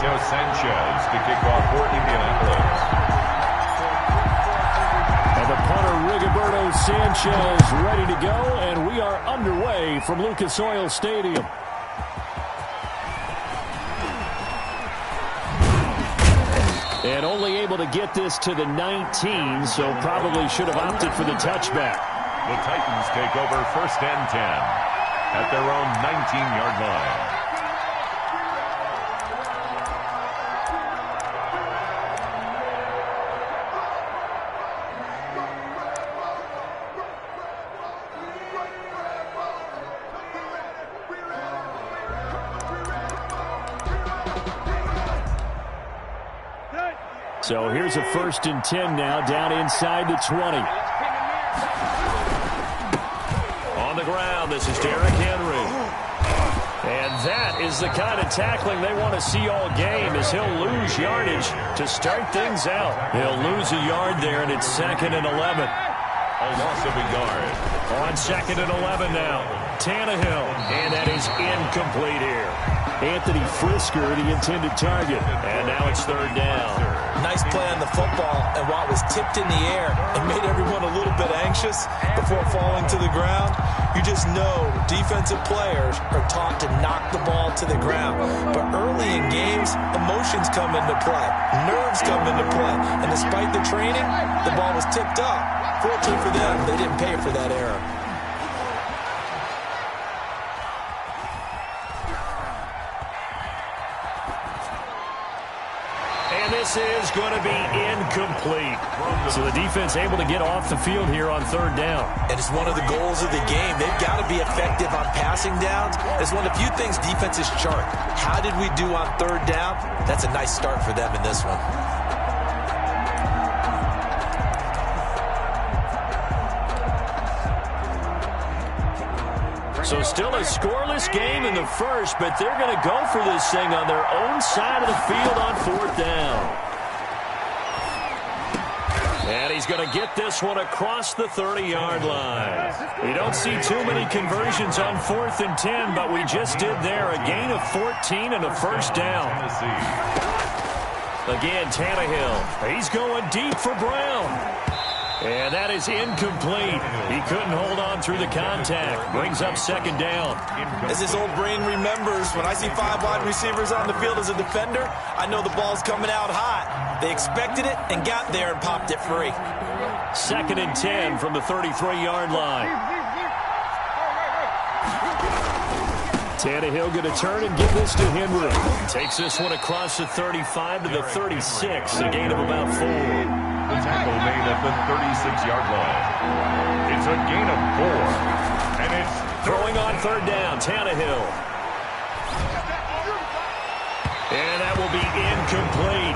Ignacio Sanchez to kick off for Indianapolis. And the punter, Rigoberto Sanchez, ready to go, and we are underway from Lucas Oil Stadium. And only able to get this to the 19, so probably should have opted for the touchback. The Titans take over 1st and 10 at their own 19-yard line. So here's a 1st and 10 now, down inside the 20. On the ground, this is Derrick Henry. And that is the kind of tackling they want to see all game, as he'll lose yardage to start things out. He'll lose a yard there, and it's 2nd and 11. A loss of a yard. On 2nd and 11 now, Tannehill, and that is incomplete here. Anthony Frisker, the intended target, and now it's 3rd down. Nice play on the football, and while it was tipped in the air, it made everyone a little bit anxious before falling to the ground. You just know defensive players are taught to knock the ball to the ground. But early in games, emotions come into play, nerves come into play, and despite the training, the ball was tipped up. Fortunately for them, they didn't pay for that error. And this is going to be incomplete. So the defense able to get off the field here on 3rd down. And it's one of the goals of the game. They've got to be effective on passing downs. It's one of the few things defenses chart. How did we do on 3rd down? That's a nice start for them in this one. So still a scoreless game in the 1st, but they're going to go for this thing on their own side of the field on 4th down. And he's going to get this one across the 30-yard line. We don't see too many conversions on 4th and 10, but we just did there. A gain of 14 and a 1st down. Again, Tannehill. He's going deep for Brown. And that is incomplete. He couldn't hold on through the contact. Brings up 2nd down. As this old brain remembers, when I see 5 wide receivers on the field as a defender, I know the ball's coming out hot. They expected it and got there and popped it free. 2nd and 10 from the 33-yard line. Tannehill going to turn and give this to Henry. Takes this one across the 35 to the 36. A gain of about 4. The tackle made at the 36-yard line. It's a gain of 4. And it's throwing on 3rd down, Tannehill. And that will be incomplete.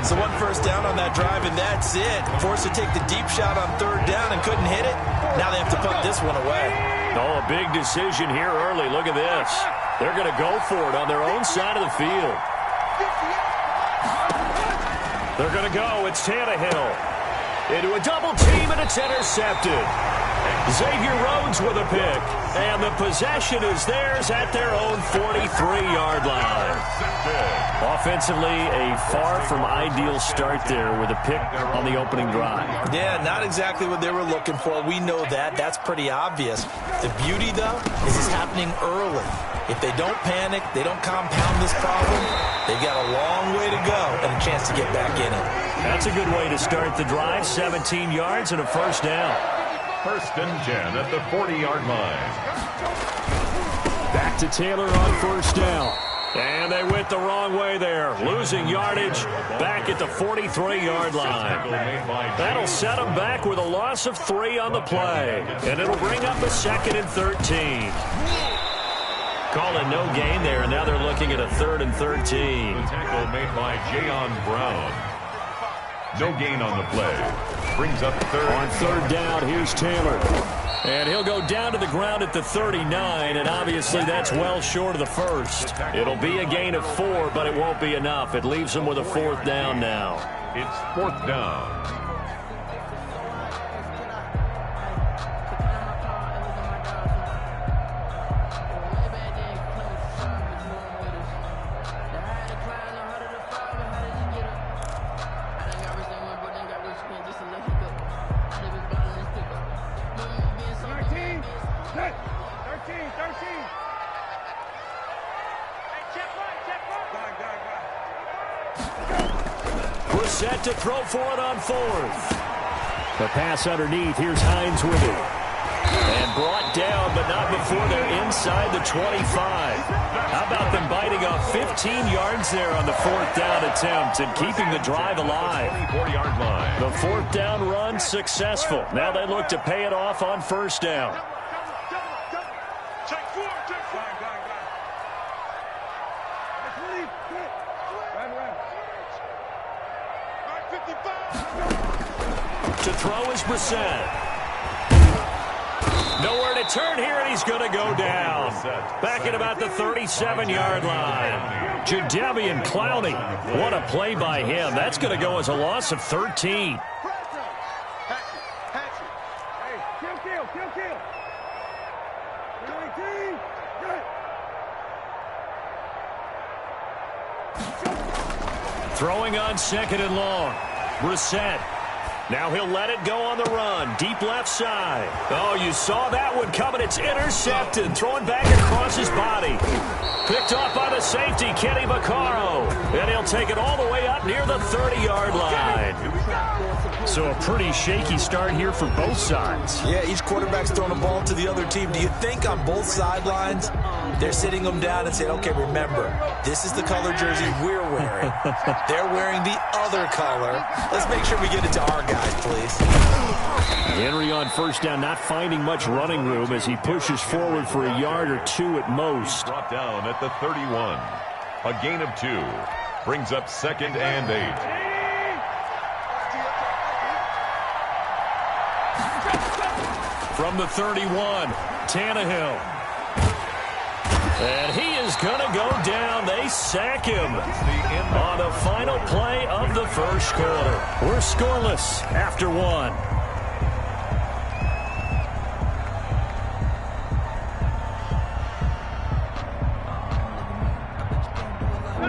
So 1 first down on that drive, and that's it. Forced to take the deep shot on 3rd down and couldn't hit it. Now they have to punt this one away. Oh, a big decision here early. Look at this. They're going to go for it on their own side of the field. They're going to go. It's Tannehill. Into a double team, and it's intercepted. Xavier Rhodes with a pick. And the possession is theirs at their own 43-yard line. Offensively, a far from ideal start there with a pick on the opening drive. Yeah, not exactly what they were looking for. We know that. That's pretty obvious. The beauty, though, is it's happening early. If they don't panic, they don't compound this problem, they've got a long way to go and a chance to get back in it. That's a good way to start the drive. 17 yards and a 1st down. 1st and 10 at the 40-yard line. Back to Taylor on 1st down. And they went the wrong way there. Losing yardage back at the 43-yard line. That'll set them back with a loss of 3 on the play. And it'll bring up a 2nd and 13. Calling no gain there, and now they're looking at a 3rd and 13. The tackle made by Jayon Brown. No gain on the play. Brings up 3rd. On 3rd down, here's Taylor. And he'll go down to the ground at the 39, and obviously that's well short of the 1st. It'll be a gain of 4, but it won't be enough. It leaves them with a 4th down now. It's 4th down. We're set to throw for it on fourth. The pass underneath. Here's Hines with it. And brought down, but not before they're inside the 25. How about them biting off 15 yards there on the fourth down attempt and keeping the drive alive? 40-yard line. The fourth down run successful. Now they look to pay it off on first down. To throw is Brissett. Nowhere to turn here, and he's going to go down. Back at about the 37-yard line. Jadeveon Clowney. What a play by him. That's going to go as a loss of 13. Throwing on second and long. Brissett. Now he'll let it go on the run. Deep left side. Oh, you saw that one coming. It's intercepted. Throwing back across his body. Picked off by the safety, Kenny Vaccaro. And he'll take it all the way up near the 30-yard line. So a pretty shaky start here for both sides. Yeah, each quarterback's throwing a ball to the other team. Do you think on both sidelines they're sitting them down and saying, okay, remember, this is the color jersey we're wearing. They're wearing the other color. Let's make sure we get it to our guys, please. Henry on first down, not finding much running room as he pushes forward for a yard or two at most. Brought down at the 31. A gain of 2. Brings up 2nd and 8. From the 31, Tannehill. And he is going to go down. They sack him on the final play of the first quarter. We're scoreless after 1.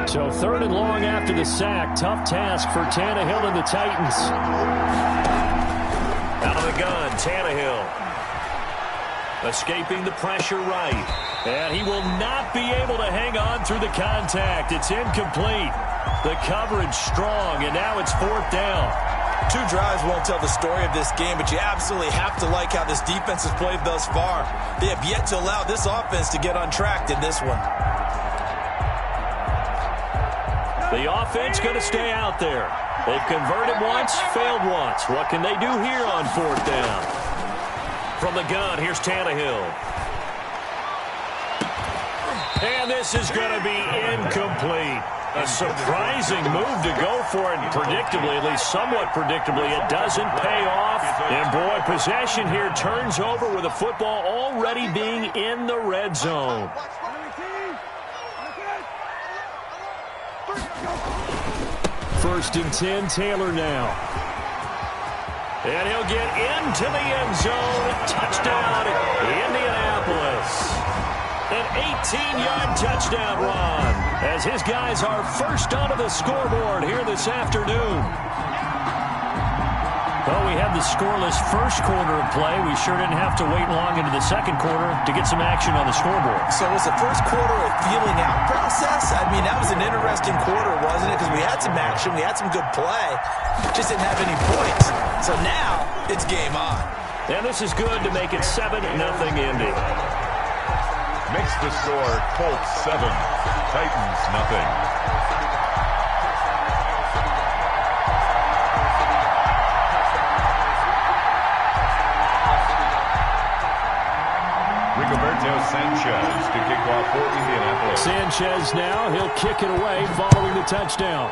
So 3rd and long after the sack. Tough task for Tannehill and the Titans. Out of the gun, Tannehill. Escaping the pressure right. And he will not be able to hang on through the contact. It's incomplete. The coverage strong, and now it's 4th down. 2 drives won't tell the story of this game, but you absolutely have to like how this defense has played thus far. They have yet to allow this offense to get untracked in this one. The offense going to stay out there. They've converted once, failed once. What can they do here on 4th down? From the gun, here's Tannehill. And this is going to be incomplete. A surprising move to go for it. Predictably, at least somewhat predictably, it doesn't pay off. And boy, possession here turns over with the football already being in the red zone. First and 10, Taylor now. And he'll get into the end zone. Touchdown, Indianapolis. An 18-yard touchdown run as his guys are first onto the scoreboard here this afternoon. Well, we had the scoreless first quarter of play. We sure didn't have to wait long into the second quarter to get some action on the scoreboard. So was the first quarter a feeling out process? I mean, that was an interesting quarter, wasn't it? Because we had some action, we had some good play, just didn't have any points. So now it's game on. And this is good to make it 7-0 Indy. Makes the score Colts 7, Titans nothing. Sanchez to kick off for Indianapolis. Sanchez now, he'll kick it away following the touchdown.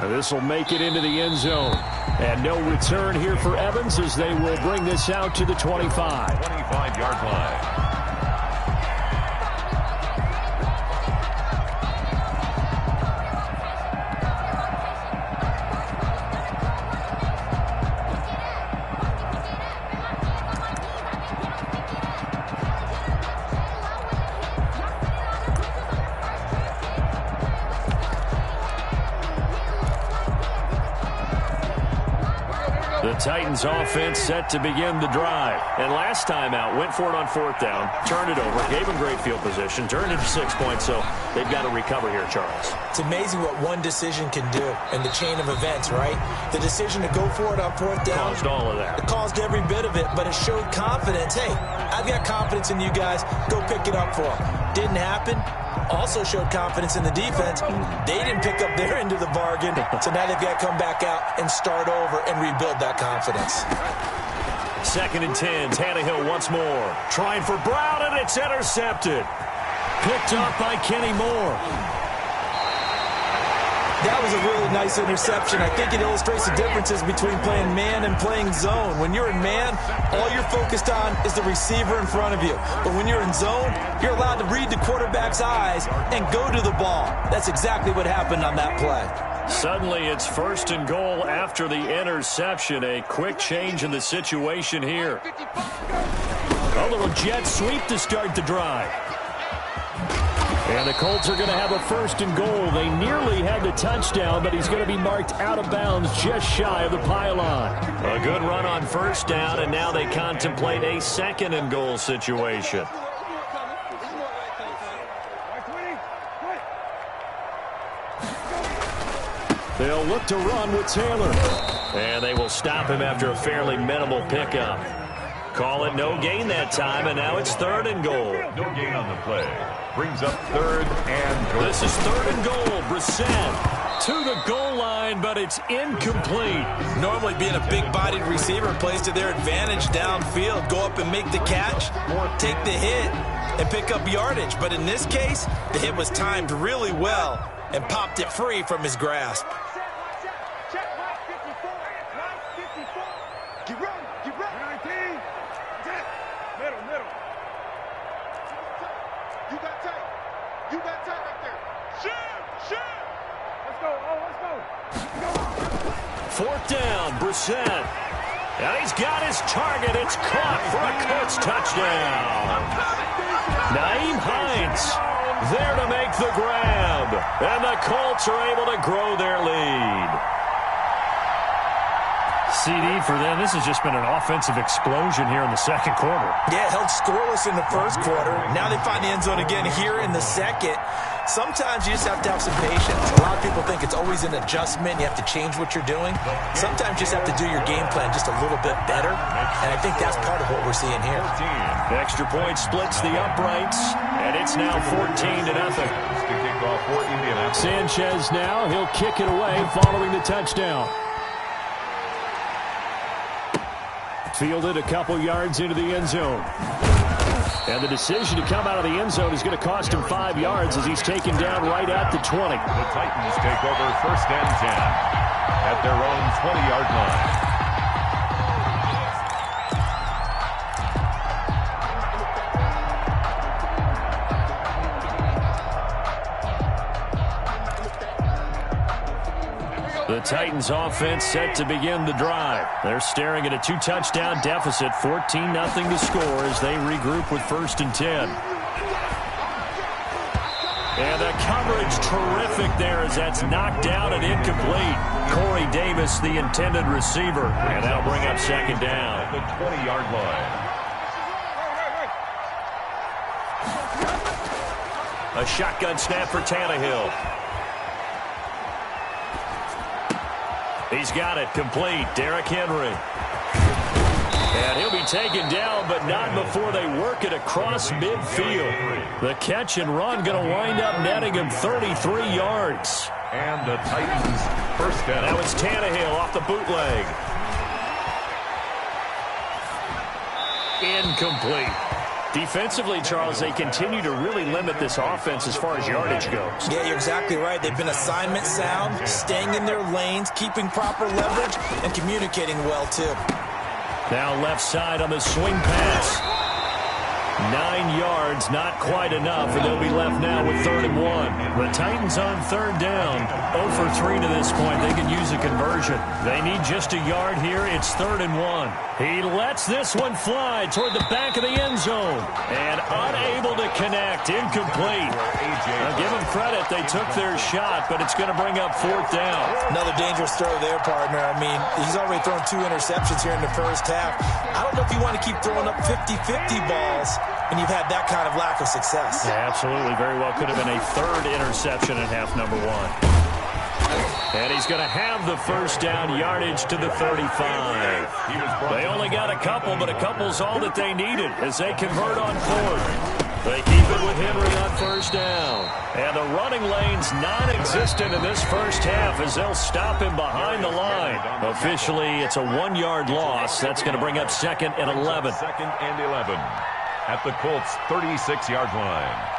This will make it into the end zone. And no return here for Evans as they will bring this out to the 25. 25-yard line. Titans offense set to begin the drive. And last time out, went for it on 4th down, turned it over, gave them great field position, turned into 6 points, so they've got to recover here, Charles. It's amazing what one decision can do in the chain of events, right? The decision to go for it on 4th down. Caused all of that. It caused every bit of it, but it showed confidence. Hey, I've got confidence in you guys. Go pick it up for them. Didn't happen. Also showed confidence in the defense. They didn't pick up their end of the bargain, so now they've got to come back out and start over and rebuild that confidence. 2nd and 10, Tannehill once more. Trying for Brown, and it's intercepted. Picked up by Kenny Moore. That was a really nice interception. I think it illustrates the differences between playing man and playing zone. When you're in man, all you're focused on is the receiver in front of you. But when you're in zone, you're allowed to read the quarterback's eyes and go to the ball. That's exactly what happened on that play. Suddenly, it's 1st and goal after the interception. A quick change in the situation here. A little jet sweep to start the drive. And the Colts are going to have a 1st and goal. They nearly had the touchdown, but he's going to be marked out of bounds just shy of the pylon. A good run on 1st down, and now they contemplate a 2nd and goal situation. They'll look to run with Taylor. And they will stop him after a fairly minimal pickup. Call it no gain that time, and now it's 3rd and goal. No gain on the play. Brings up 3rd and goal. This is 3rd and goal. Brissett to the goal line, but it's incomplete. Normally being a big-bodied receiver plays to their advantage downfield. Go up and make the catch, take the hit, and pick up yardage. But in this case, the hit was timed really well and popped it free from his grasp. Fourth down, Brissett. And he's got his target. It's caught for a Colts touchdown. Nyheim Hines there to make the grab. And the Colts are able to grow their lead. CD for them. This has just been an offensive explosion here in the 2nd quarter. Yeah, held scoreless in the 1st quarter. Now they find the end zone again here in the 2nd. Sometimes you just have to have some patience. A lot of people think it's always an adjustment. You have to change what you're doing. Sometimes you just have to do your game plan just a little bit better. And I think that's part of what we're seeing here. Extra point splits the uprights. And it's now 14-0. Sanchez now. He'll kick it away following the touchdown. Fielded a couple yards into the end zone. And the decision to come out of the end zone is going to cost him 5 yards as he's taken down right at the 20. The Titans take over 1st and 10 at their own 20-yard line. The Titans offense set to begin the drive. They're staring at a 2-touchdown deficit, 14-0 to score as they regroup with 1st and 10. And the coverage terrific there as that's knocked down and incomplete. Corey Davis, the intended receiver. And that'll bring up 2nd down. At the 20-yard line. A shotgun snap for Tannehill. He's got it complete. Derrick Henry. And he'll be taken down, but not before they work it across midfield. The catch and run going to wind up netting him 33 yards. And the Titans 1st down. Now it's Tannehill off the bootleg. Incomplete. Defensively, Charles, they continue to really limit this offense as far as yardage goes. Yeah, you're exactly right. They've been assignment sound, staying in their lanes, keeping proper leverage, and communicating well, too. Now left side on the swing pass. 9 yards, not quite enough, and they'll be left now with 3rd and 1. The Titans on 3rd down, 0 for 3 to this point. They can use a conversion. They need just a yard here. It's 3rd and 1. He lets this one fly toward the back of the end zone, and unable to connect, incomplete. Now give them credit, they took their shot, but it's going to bring up 4th down. Another dangerous throw there, partner. I mean, he's already thrown 2 interceptions here in the first half. I don't know if you want to keep throwing up 50-50 balls when you've had that kind of lack of success. Yeah, absolutely. Very well could have been a 3rd interception in half number 1. And he's going to have the first down, yardage to the 35. They only got a couple, but a couple's all that they needed as they convert on 4th. They keep it with Henry on first down. And the running lane's non-existent in this first half as they'll stop him behind the line. Officially, it's a 1-yard loss. That's going to bring up 2nd and 11. 2nd and 11 at the Colts' 36-yard line.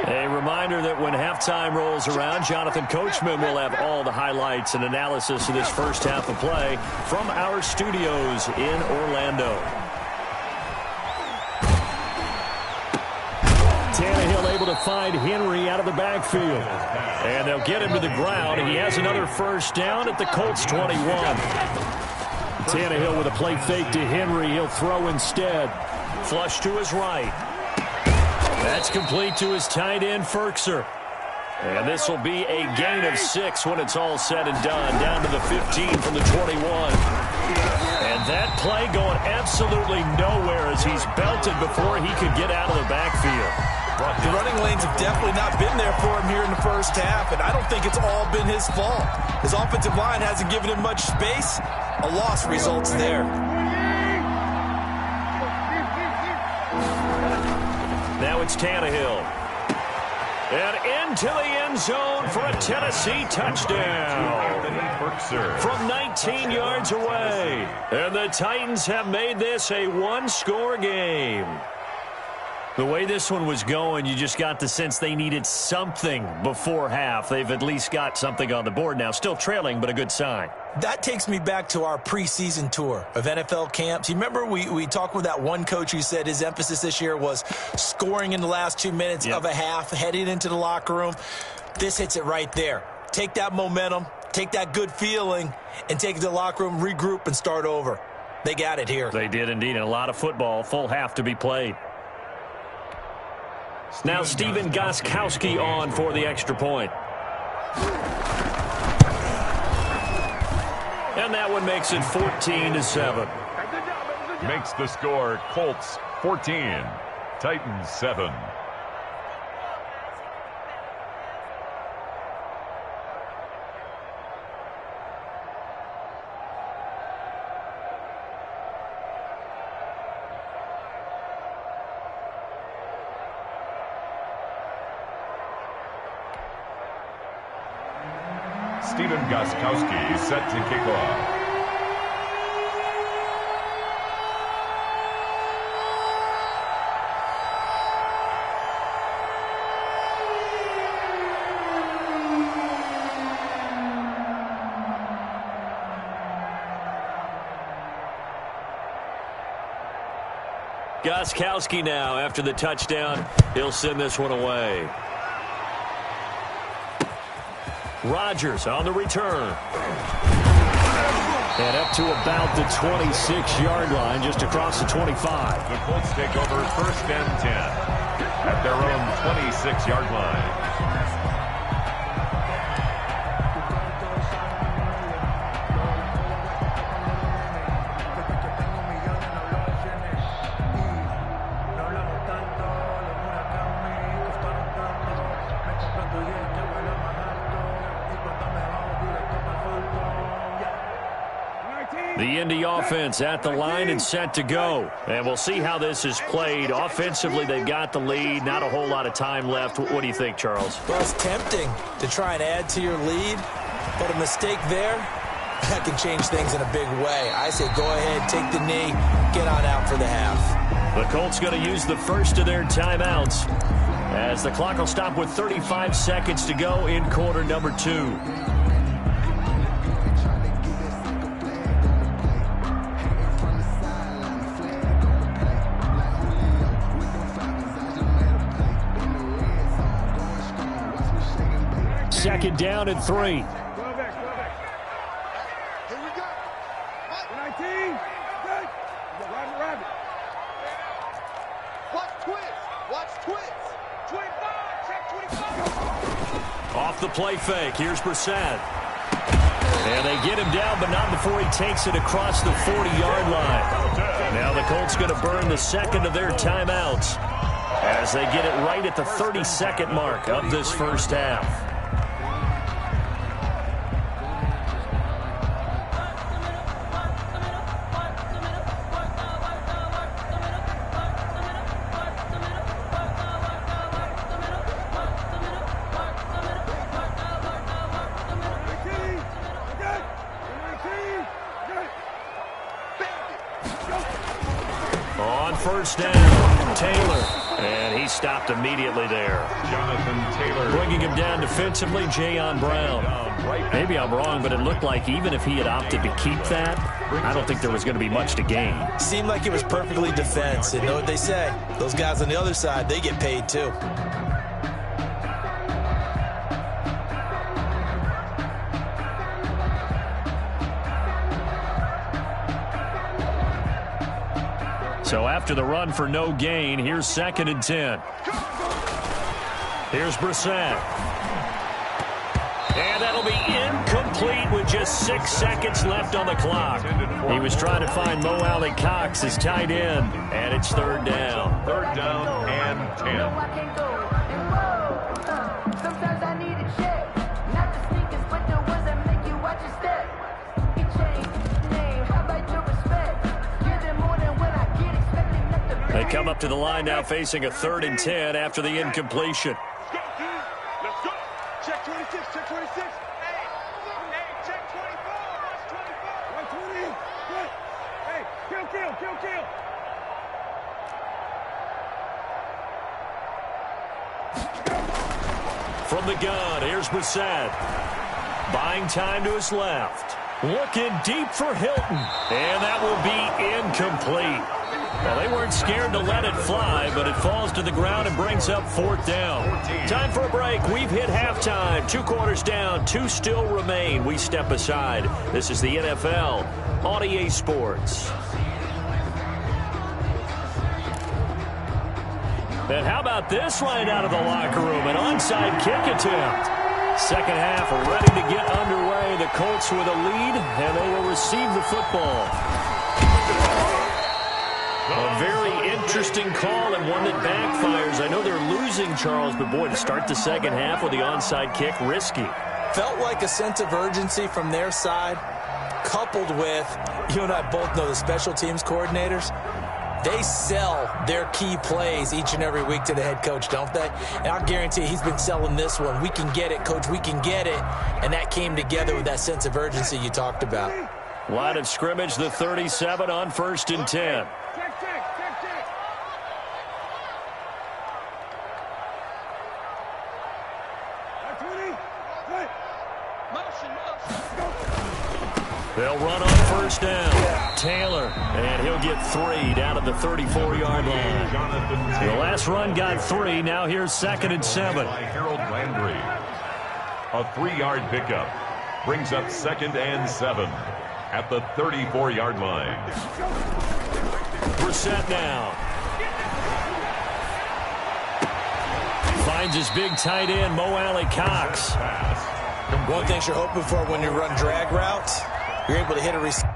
A reminder that when halftime rolls around, Jonathan Coachman will have all the highlights and analysis of this first half of play from our studios in Orlando. Tannehill able to find Henry out of the backfield. And they'll get him to the ground. He has another first down at the Colts 21. Tannehill with a play fake to Henry. He'll throw instead. Flush to his right. That's complete to his tight end, Ferkser. And this will be a gain of 6 when it's all said and done. Down to the 15 from the 21. And that play going absolutely nowhere as he's belted before he could get out of the backfield. The running lanes have definitely not been there for him here in the first half, and I don't think it's all been his fault. His offensive line hasn't given him much space. A loss results there. Now it's Tannehill. And into the end zone for a Tennessee touchdown. From 19 yards away. And the Titans have made this a one-score game. The way this one was going, you just got the sense they needed something before half. They've at least got something on the board now. Still trailing, but a good sign. That takes me back to our preseason tour of NFL camps. You remember we talked with that one coach who said his emphasis this year was scoring in the last 2 minutes of a half, heading into the locker room. This hits it right there. Take that momentum, take that good feeling, and take it to the locker room, regroup, and start over. They got it here. They did indeed, and a lot of football, full half to be played. Now Stephen Gostkowski on for the extra point. And that one makes it 14-7. Makes the score Colts 14, Titans 7. Stephen Gostkowski set to kick off. Gostkowski now, after the touchdown, he'll send this one away. Rodgers on the return. And up to about the 26-yard line, just across the 25. The Colts take over 1st and 10 at their own 26-yard line. The Indy offense at the line and set to go. And we'll see how this is played. Offensively, they've got the lead. Not a whole lot of time left. What do you think, Charles? Well, it's tempting to try and add to your lead, but a mistake there, that can change things in a big way. I say go ahead, take the knee, get on out for the half. The Colts going to use the first of their timeouts as the clock will stop with 35 seconds to go in quarter number 2. Second down and 3. Here we go. 19. Good. Rabbit. Watch twist. Watch twist. 25. Check 25. Off the play fake. Here's Brissett. And they get him down, but not before he takes it across the 40-yard line. Now the Colts going to burn the second of their timeouts as they get it right at the 30-second mark of this first half. First down, Taylor, and he stopped immediately there. Jonathan Taylor. Bringing him down defensively, Jayon Brown. Maybe I'm wrong, but it looked like even if he had opted to keep that, I don't think there was going to be much to gain. Seemed like it was perfectly defense. And know what they say? Those guys on the other side, they get paid too. So after the run for no gain, here's 2nd and 10. Here's Brissett. And that'll be incomplete with just 6 seconds left on the clock. He was trying to find Mo Alley Cox, his tight end, and it's 3rd down. 3rd down and 10. They come up to the line now facing a 3rd and 10 after the incompletion. Let's go. Check 26. Check 26. Hey, check 24. Watch 24. 120. Good. Hey, kill. From the gun, here's Brissett. Buying time to his left. Looking deep for Hilton. And that will be incomplete. Well, they weren't scared to let it fly, but it falls to the ground and brings up 4th down. Time for a break. We've hit halftime. 2 quarters down. 2 still remain. We step aside. This is the NFL on EA Sports. And how about this line out of the locker room? An onside kick attempt. Second half ready to get underway. The Colts with a lead, and they will receive the football. A very interesting call and one that backfires. I know they're losing, Charles, but boy, to start the second half with the onside kick, risky. Felt like a sense of urgency from their side, coupled with, you and I both know the special teams coordinators, they sell their key plays each and every week to the head coach, don't they? And I'll guarantee he's been selling this one. We can get it, coach, we can get it. And that came together with that sense of urgency you talked about. Line of scrimmage, the 37 on 1st and 10. They'll run on 1st down. Taylor, and he'll get 3 down at the 34-yard line. The last run got 3. Now here's 2nd and 7. By Harold Landry. A 3-yard pickup brings up 2nd and 7 at the 34-yard line. Brissett now. Finds his big tight end, Mo Alley Cox. One thing you're hoping for when you run drag routes, you're able to hit a receiver.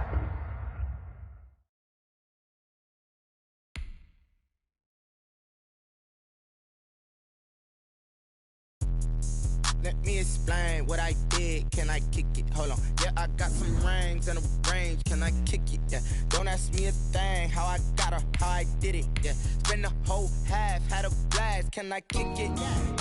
Let me explain what I did. Can I kick it? Hold on. Yeah, I got some rings and a range. Can I kick it? Yeah. Don't ask me a thing. How I got her, how I did it. Yeah. Spend the whole half, had a blast. Can I kick it?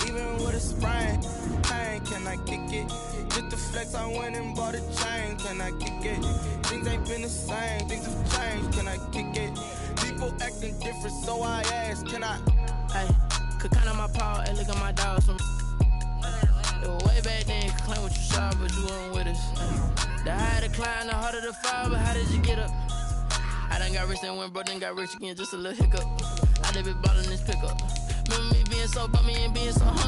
Even with a sprain. Pain, can I kick it? Just the flex, I went and bought a chain. Can I kick it? Things ain't been the same. Things have changed. Can I kick it? People acting looking different, so I asked, can I? Hey, could count on my paw, hey, look at my dogs from. It was way back then, could claim what you saw, but you weren't with us. The higher the climb, the harder the fall, but how did you get up? I done got rich and went broke, then got rich again, just a little hiccup. I done been ballin' this pickup. Remember me being so bummy and being so hungry.